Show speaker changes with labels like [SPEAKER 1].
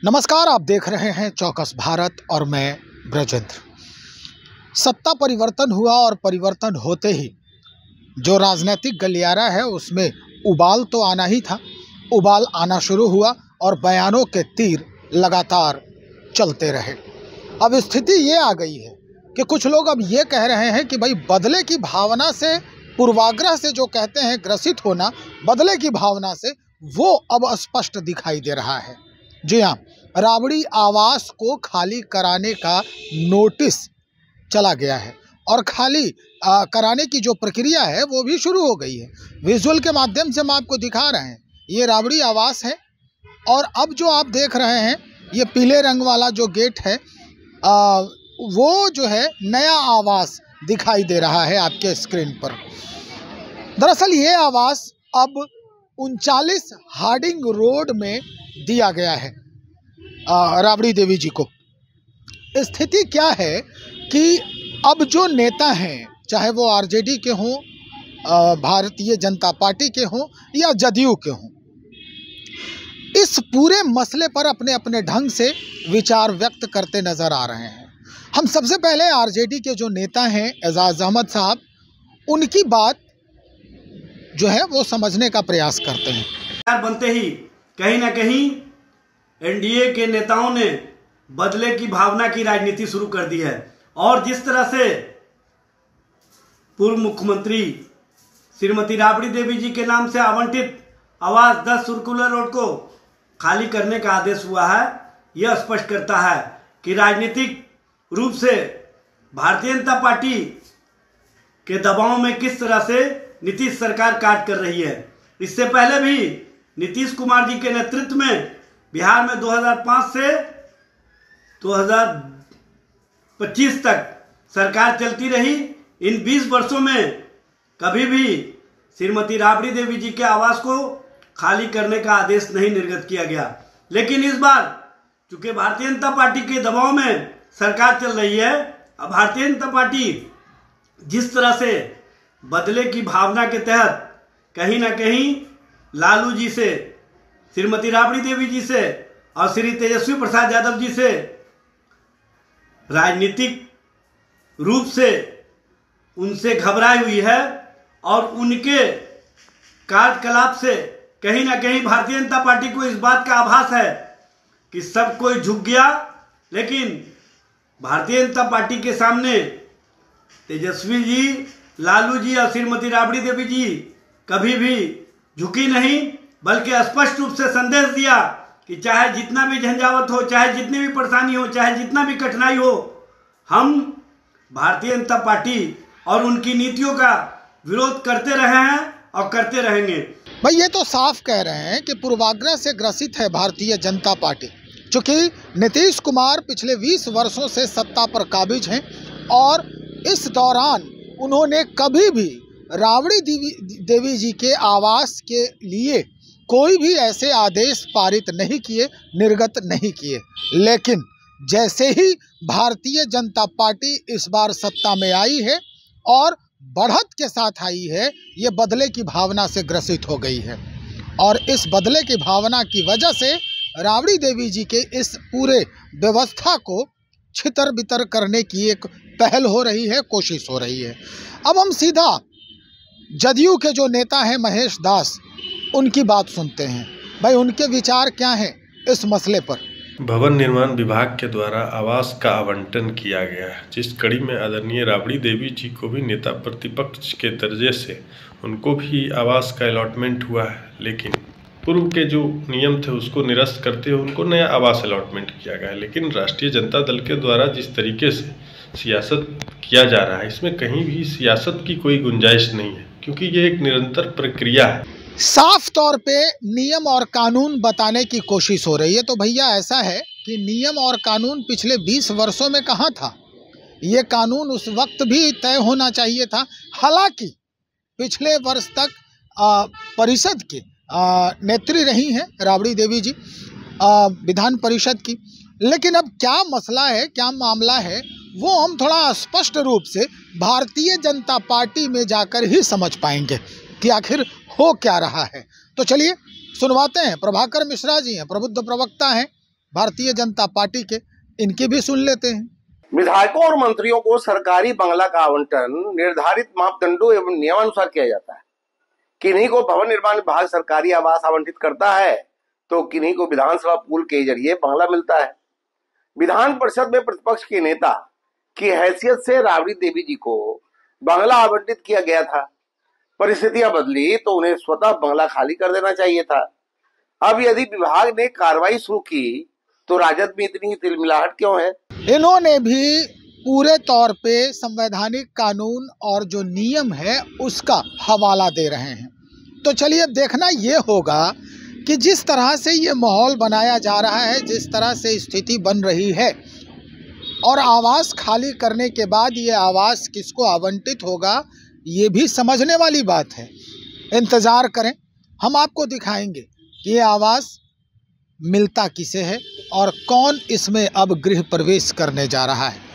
[SPEAKER 1] नमस्कार, आप देख रहे हैं चौकस भारत और मैं ब्रजेंद्र। सत्ता परिवर्तन हुआ और परिवर्तन होते ही जो राजनीतिक गलियारा है उसमें उबाल तो आना ही था। उबाल आना शुरू हुआ और बयानों के तीर लगातार चलते रहे। अब स्थिति ये आ गई है कि कुछ लोग अब ये कह रहे हैं कि भाई बदले की भावना से, पूर्वाग्रह से जो कहते हैं ग्रसित होना, बदले की भावना से वो अब स्पष्ट दिखाई दे रहा है। जी हाँ, राबड़ी आवास को खाली कराने का नोटिस चला गया है और खाली कराने की जो प्रक्रिया है वो भी शुरू हो गई है। विजुअल के माध्यम से हम आपको दिखा रहे हैं, ये राबड़ी आवास है और अब जो आप देख रहे हैं ये पीले रंग वाला जो गेट है वो जो है नया आवास दिखाई दे रहा है आपके स्क्रीन पर। दरअसल ये आवास अब 39 हार्डिंग रोड में दिया गया है राबड़ी देवी जी को। स्थिति क्या है कि अब जो नेता हैं, चाहे वो आरजेडी के हों, भारतीय जनता पार्टी के हों या जदयू के हों, इस पूरे मसले पर अपने अपने ढंग से विचार व्यक्त करते नजर आ रहे हैं। हम सबसे पहले आरजेडी के जो नेता हैं एजाज अहमद साहब, उनकी बात जो है वो समझने का प्रयास करते हैं।
[SPEAKER 2] बनते ही कहीं ना कहीं एनडीए के नेताओं ने बदले की भावना की राजनीति शुरू कर दी है और जिस तरह से पूर्व मुख्यमंत्री श्रीमती राबड़ी देवी जी के नाम से आवंटित आवास 10 सर्कुलर रोड को खाली करने का आदेश हुआ है, यह स्पष्ट करता है कि राजनीतिक रूप से भारतीय जनता पार्टी के दबाव में किस तरह से नीतीश सरकार कार्य कर रही है। इससे पहले भी नीतीश कुमार जी के नेतृत्व में बिहार में 2005 से 2025 तक सरकार चलती रही। इन 20 वर्षों में कभी भी श्रीमती राबड़ी देवी जी के आवास को खाली करने का आदेश नहीं निर्गत किया गया। लेकिन इस बार चूंकि भारतीय जनता पार्टी के दबाव में सरकार चल रही है, अब भारतीय जनता पार्टी जिस तरह से बदले की भावना के तहत कहीं ना कहीं लालू जी से, श्रीमती राबड़ी देवी जी से और श्री तेजस्वी प्रसाद यादव जी से राजनीतिक रूप से उनसे घबराई हुई है और उनके कार्यकलाप से कहीं ना कहीं भारतीय जनता पार्टी को इस बात का आभास है कि सब कोई झुक गया, लेकिन भारतीय जनता पार्टी के सामने तेजस्वी जी, लालू जी और श्रीमती राबड़ी देवी जी कभी भी झुकी नहीं, बल्कि स्पष्ट रूप से संदेश दिया कि चाहे जितना भी झंझावत हो, चाहे जितनी भी परेशानी हो, चाहे जितना भी कठिनाई हो, हम भारतीय जनता पार्टी और उनकी नीतियों का विरोध करते रहे हैं और करते रहेंगे।
[SPEAKER 1] भाई ये तो साफ कह रहे हैं कि पूर्वाग्रह से ग्रसित है भारतीय जनता पार्टी, क्योंकि नीतीश कुमार पिछले 20 वर्षों से सत्ता पर काबिज हैं और इस दौरान उन्होंने कभी भी राबड़ी देवी जी के आवास के लिए कोई भी ऐसे आदेश पारित नहीं किए, निर्गत नहीं किए। लेकिन जैसे ही भारतीय जनता पार्टी इस बार सत्ता में आई है और बढ़त के साथ आई है, ये बदले की भावना से ग्रसित हो गई है और इस बदले की भावना की वजह से राबड़ी देवी जी के इस पूरे व्यवस्था को छितर बितर करने की एक पहल हो रही है, कोशिश हो रही है। अब हम सीधा जदयू के जो नेता हैं महेश दास, उनकी बात सुनते हैं। भाई उनके विचार क्या हैं इस मसले पर।
[SPEAKER 3] भवन निर्माण विभाग के द्वारा आवास का आवंटन किया गया है, जिस कड़ी में आदरणीय राबड़ी देवी जी को भी नेता प्रतिपक्ष के दर्जे से उनको भी आवास का अलॉटमेंट हुआ है, लेकिन पूर्व के जो नियम थे उसको निरस्त करते हुए उनको नया आवास अलॉटमेंट किया गया है। लेकिन राष्ट्रीय जनता दल के द्वारा जिस तरीके से सियासत किया जा रहा है, इसमें कहीं भी सियासत की कोई गुंजाइश नहीं है, क्योंकि ये एक निरंतर प्रक्रिया है।
[SPEAKER 1] साफ तौर पे नियम और कानून बताने की कोशिश हो रही है। तो भैया ऐसा है कि नियम और कानून पिछले 20 वर्षों में कहाँ था? ये कानून उस वक्त भी तय होना चाहिए था। हालांकि पिछले वर्ष तक परिषद के नेत्री रही हैं राबड़ी देवी जी, विधान परिषद की। लेकिन अब क्या मसला है, क्या मामला है, वो हम थोड़ा स्पष्ट रूप से भारतीय जनता पार्टी में जाकर ही समझ पाएंगे कि आखिर हो क्या रहा है। तो चलिए सुनवाते हैं। प्रभाकर मिश्रा जी हैं, प्रबुद्ध प्रवक्ता हैं, भारतीय जनता पार्टी के, इनकी भी सुन लेते हैं।
[SPEAKER 4] विधायकों और मंत्रियों को सरकारी बंगला का आवंटन निर्धारित मापदंडों एवं नियमानुसार किया जाता है। किन्हीं को भवन निर्माण विभाग सरकारी आवास आवंटित करता है तो किन्हीं को विधानसभा पूल के जरिए बंगला मिलता है। विधान परिषद में प्रतिपक्ष के नेता की हैसियत से राबड़ी देवी जी को बंगला आवंटित किया गया था। परिस्थितियां बदली तो उन्हें स्वतः बंगला खाली कर देना चाहिए था। अब यदि विभाग ने कार्रवाई शुरू की तो राजद में इतनी तिलमिलाहट क्यों है?
[SPEAKER 1] इन्होंने भी पूरे तौर पे संवैधानिक कानून और जो नियम है उसका हवाला दे रहे हैं। तो चलिए देखना ये होगा कि जिस तरह से ये माहौल बनाया जा रहा है, जिस तरह से स्थिति बन रही है और आवास खाली करने के बाद ये आवास किसको आवंटित होगा, ये भी समझने वाली बात है। इंतज़ार करें, हम आपको दिखाएंगे कि ये आवास मिलता किसे है और कौन इसमें अब गृह प्रवेश करने जा रहा है।